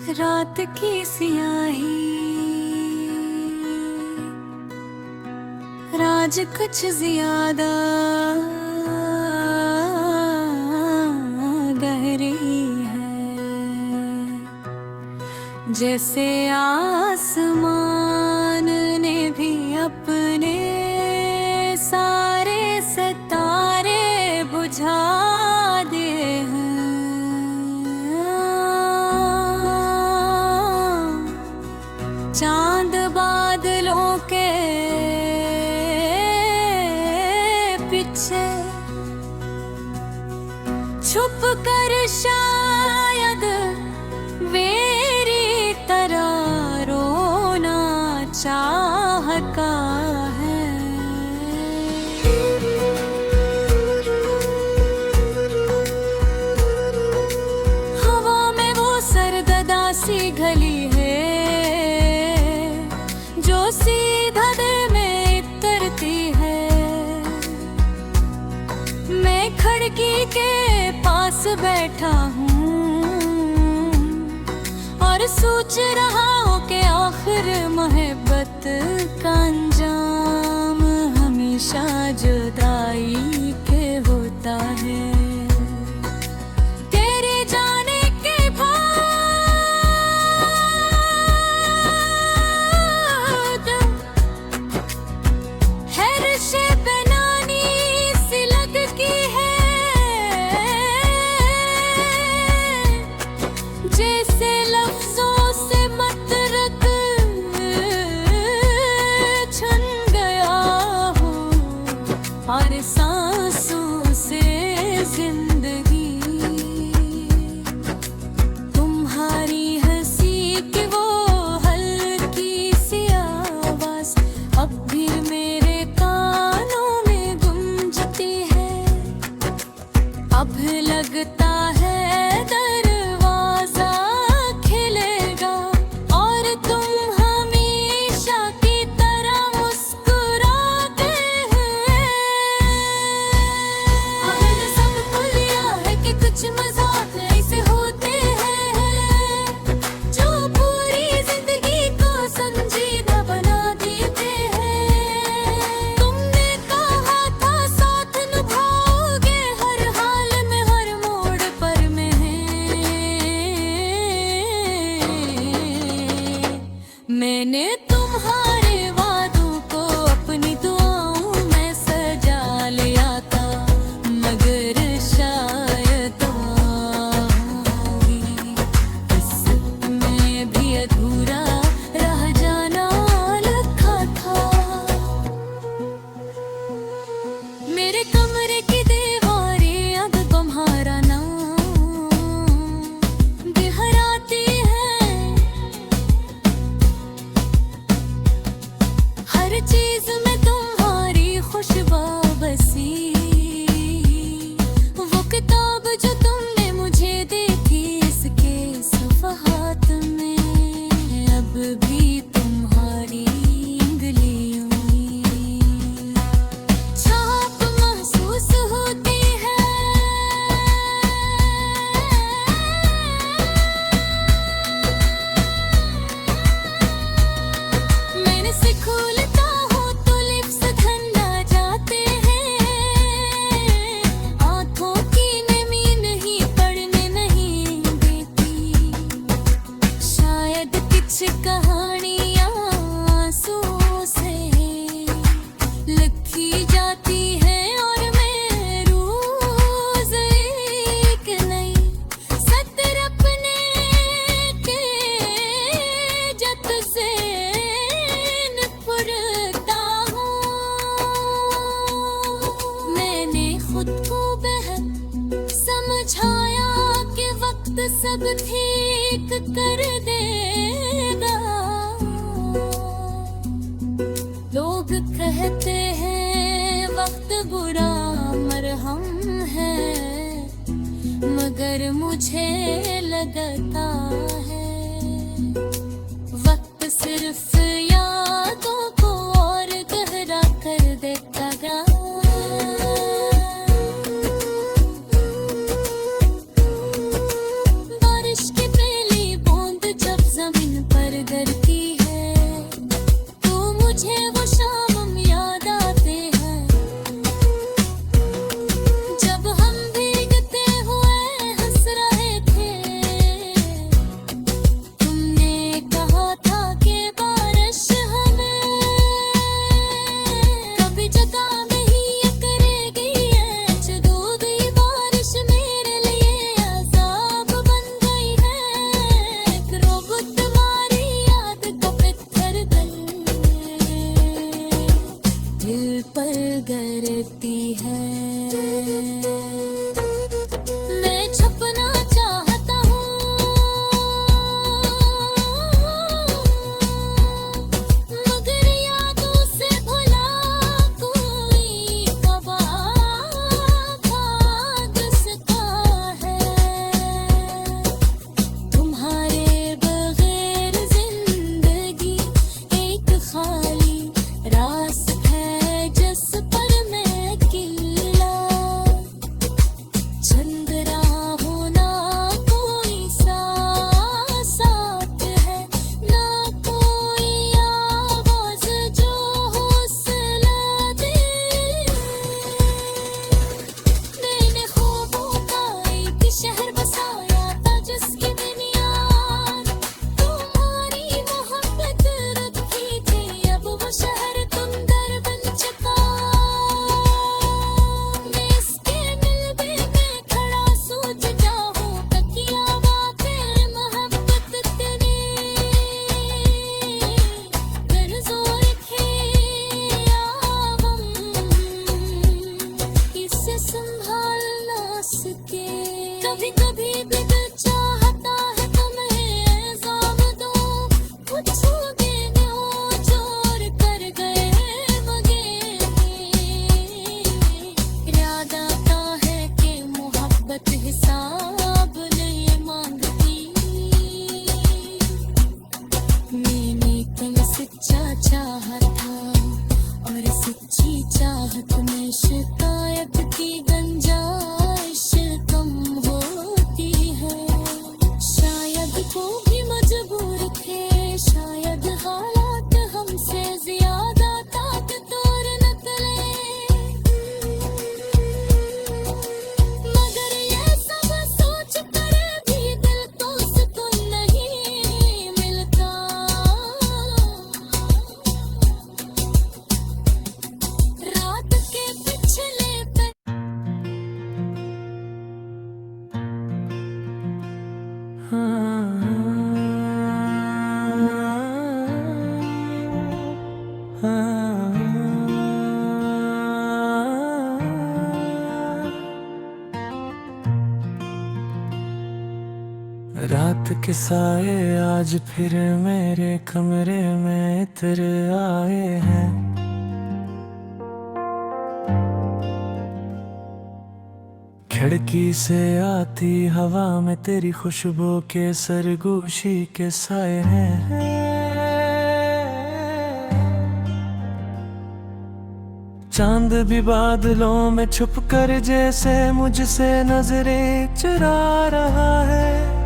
रात की सियाही राज कुछ ज्यादा गहरी है, जैसे आसमान ने भी अपने सारे सितारे बुझा दिए हैं। चांद बादलों के पीछे छुप कर शायद मेरी तरह रोना चाहता है। हवा में वो सर्ददा सी घली है जो सीधा दिल में उतरती है। मैं खिड़की के पास बैठा हूँ और सोच रहा हूँ कि आखिर मोहब्बत का अंजाम हमेशा जुदाई के होता है। तेरे जाने के बाद हैरशे बनानी सी लगती है, जैसे लफ्जों से मतरक छन गया हो और सांसों से जिंदगी। तुम्हारी हंसी की वो हल्की सी आवाज अब भी मेरे कानों में गूंजती है। अब लगता है दरवाजा खिलेगा और तुम हमेशा की तरह मुस्कुराते हुए। हमने सब भूल लिया है कि कुछ मजाक ऐसे होते हैं जो पूरी जिंदगी को संजीदा बना देते हैं। तुमने कहा था साथ निभाओगे हर हाल में हर मोड़ पर मैंने तुम्हारे वादों को अपनी दुआओं में सजा लिया था, मगर शायद इसमें भी अधूरा रह जाना लिखा था। मेरे कमरे की दीवारें अब तुम्हारा नाम दिहराती है। हर चीज में तुम्हारी खुशबू बसी, वो किताब जो तुमने मुझे दी थी इसके सफ़हात में अब भी तुम्हारी उंगलियों की छाप महसूस होती है। मैंने से खोलता हूँ तो लिप्स ठंडा जाते हैं। आंखों की नमी नहीं पड़ने नहीं देती, शायद कुछ कहानियाँ आंसुओं से लिखी जाती है और मैं रोज एक नई सतर अपने के जत से निपुरता हूँ। मैंने खुद को बेहद समझाया कि वक्त सब ठीक कर देगा। लोग कहते हैं वक्त बुरा मरहम है, मगर मुझे लगता है वक्त सिर्फ यादों को और गहरा कर देता गा। बारिश की पहली बूंद मैं छुपना चाहता हूँ मगर यादों से भुला कोई कबा भाग सका है। तुम्हारे बगैर जिंदगी एक खाली रास है जिस पर मैं किल्ला चंद राहों ना कोई साथ है ना कोई आवाज जो हौसला दे। मैंने ख्वाबों का एक शहर बसाया था जिसकी बुनियाद तुम्हारी मोहब्बत रखी थी। अब वो शहर तुम दर बन चुका। मैं इसके मिलबे में खड़ा सोच जाऊं तकिया वाक़ई मोहब्बत तेरी कर जोर खेया हम इसे संभाल ना सके। कभी कभी भी दिल चाहता है तुम्हें इल्ज़ाम दूं पूछोगे हो चोर कर गए मगे। इरादा था है कि मोहब्बत हिसाब नहीं मांगती। मैंने तुम्हें सच्चा चाहा था और सच्ची चाहत में शिकायत की गुंजाइश कम होती है। शायद वो भी मजबूर थे, शायद हालात हमसे ज्यादा ताकतवर निकले। मगर ये सब सोच कर भी दिल को सुकून नहीं मिलता। रात के पिछले पे रात के साए आज फिर मेरे कमरे में इतर आए हैं। खिड़की से आती हवा में तेरी खुशबू के सरगोशी के साए हैं। चांद भी बादलों में छुप कर जैसे मुझसे नजरें चुरा रहा है।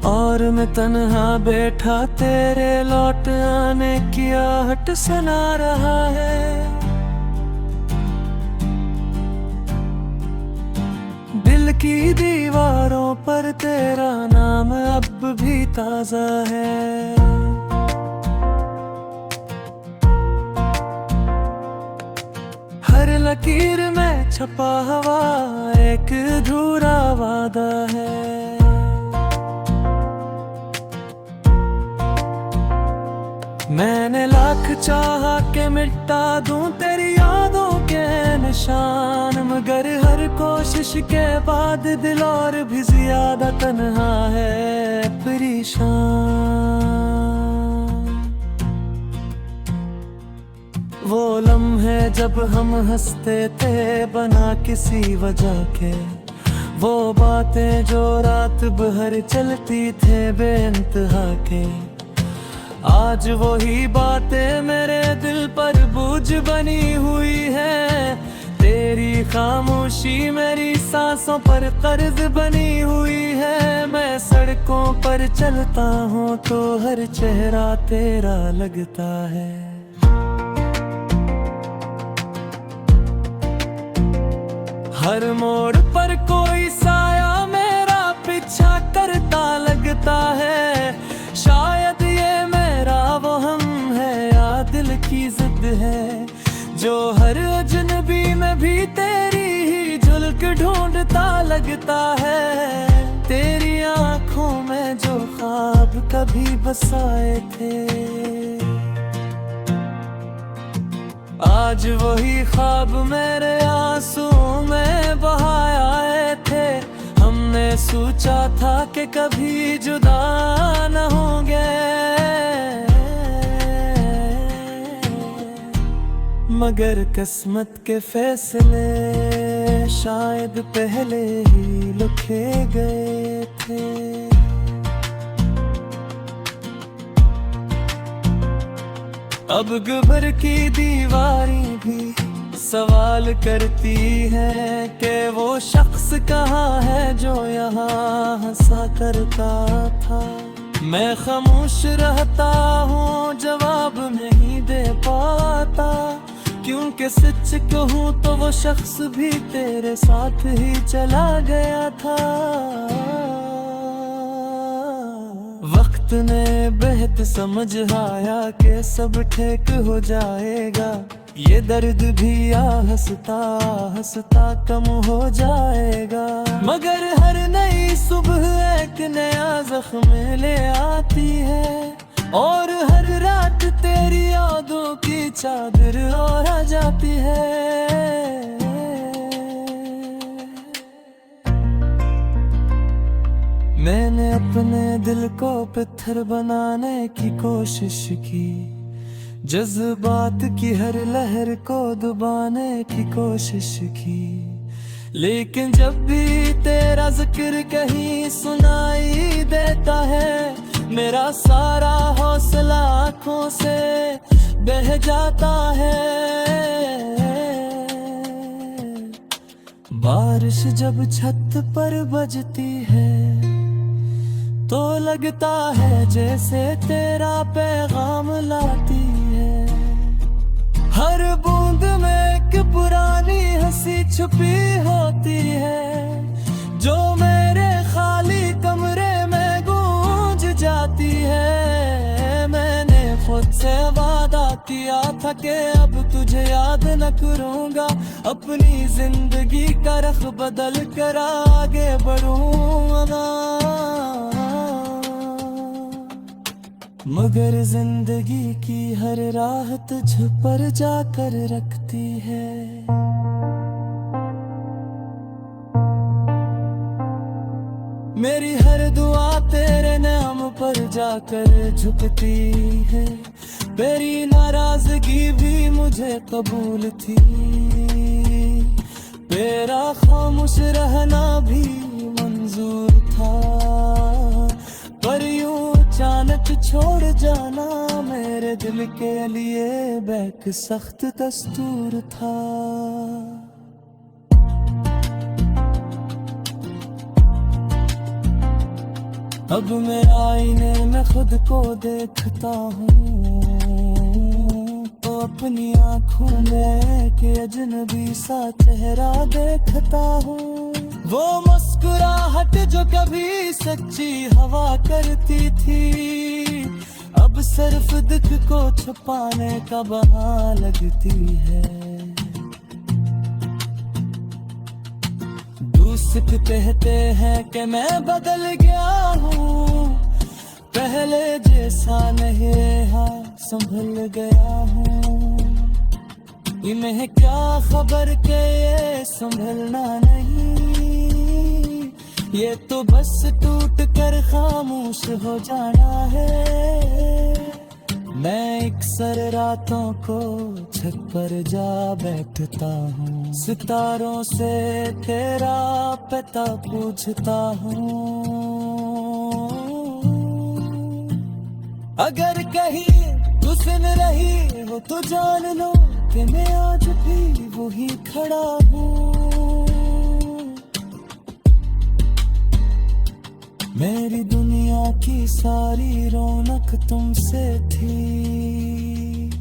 और मैं तन्हा बैठा तेरे लौट आने की आहट सुना रहा है। दिल की दीवारों पर तेरा नाम अब भी ताजा है। हर लकीर में छपा हुआ एक अधूरा वादा है। मैंने लाख चाहा के मिटा दूं तेरी यादों के निशान, मगर हर कोशिश के बाद दिल और भी ज्यादा तन्हा है परेशान। वो लम्हे जब हम हंसते थे बना किसी वजह के, वो बातें जो रात भर चलती थे बेइंतहा के, आज वही बातें मेरे दिल पर बोझ बनी हुई है। तेरी खामोशी मेरी सांसों पर कर्ज बनी हुई है। मैं सड़कों पर चलता हूँ तो हर चेहरा तेरा लगता है। हर मोड़ पर कोई साया मेरा पीछा करता लगता है। शायद ये मेरा वो हम है या दिल की जिद है, जो हर अजनबी में भी तेरी ही झलक ढूंढता लगता है। तेरी आंखों में जो ख्वाब कभी बसाए थे, आज वही ख्वाब मेरे आंसू में बहाए थे। हमने सोचा था कि कभी जुदा न होंगे, मगर किस्मत के फैसले शायद पहले ही लिखे गए थे। अब गबर की दीवारें भी सवाल करती है कि वो शख्स कहाँ है जो यहाँ हंसा करता था। मैं खामोश रहता हूँ, जवाब नहीं दे पाता, क्योंकि सच कहूँ तो वो शख्स भी तेरे साथ ही चला गया था। वक्त ने बेहद समझ आया कि सब ठीक हो जाएगा, ये दर्द भी हंसता हंसता कम हो जाएगा। मगर हर नई सुबह एक नया जख्म ले आती है, और हर रात तेरी यादों की चादर ओढ़ आ जाती है। मैंने अपने दिल को पत्थर बनाने की कोशिश की, जज्बात की हर लहर को दबाने की कोशिश की, लेकिन जब भी तेरा जिक्र कहीं सुनाई देता है, मेरा सारा हौसला आँखों से बह जाता है। बारिश जब छत पर बजती है तो लगता है जैसे तेरा पैगाम लाती है। हर बूंद में एक पुरानी हंसी छुपी होती है, जो मेरे खाली कमरे में गूंज जाती है। मैंने खुद से वादा किया था कि अब तुझे याद न करूंगा, अपनी जिंदगी का रख बदल कर आगे बढ़ूंगा। मगर जिंदगी की हर राह तुझ पर जाकर रखती है। मेरी हर दुआ तेरे नाम पर जाकर झुकती है, तेरी नाराजगी भी मुझे कबूल थी, तेरा खामोश रहना भी मंजूर था, पर यूं अचानक छोड़ जाना मेरे दिल के लिए बैक सख्त दस्तूर था। अब मैं आईने में खुद को देखता हूँ, तो अपनी आँखों में एक अजनबी सा चेहरा देखता हूँ। वो मुस्कुराहट जो कभी सच्ची हवा करती थी, अब सिर्फ दुख को छुपाने का बहाना लगती है। दूसरे कहते हैं कि मैं बदल गया हूँ, पहले जैसा नहीं रहा, संभल गया हूँ। इन्हें क्या खबर के ये संभलना नहीं, ये तो बस टूट कर खामोश हो जाना है। मैं अक्सर रातों को छत पर जा बैठता हूँ, सितारों से तेरा पता पूछता हूँ। अगर कहीं तू सुन रही हो तो जान लो कि मैं आज भी वही खड़ा हूँ। मेरी दुनिया की सारी रौनक तुमसे थी,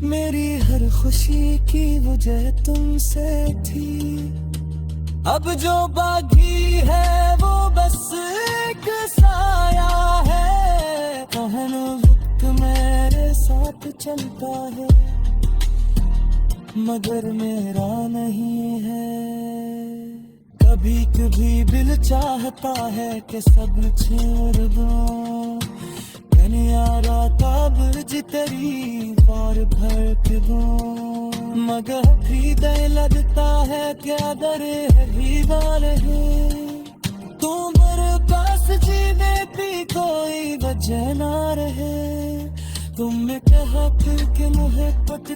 मेरी हर खुशी की वजह तुमसे थी। अब जो बाकी है वो बस एक साया है, कहन वक्त मेरे साथ चलता है, मगर मेरा नहीं है। कभी कभी दिल चाहता है कि सब छोड़ दूं, यारा का ब्रिज तेरी पार भर दूं। मगर हृदय लगता है क्या डरे है दीवार है तुम्हारे पास जीने की कोई वजह ना रहे तुमने कहा फिर कि मुझे पता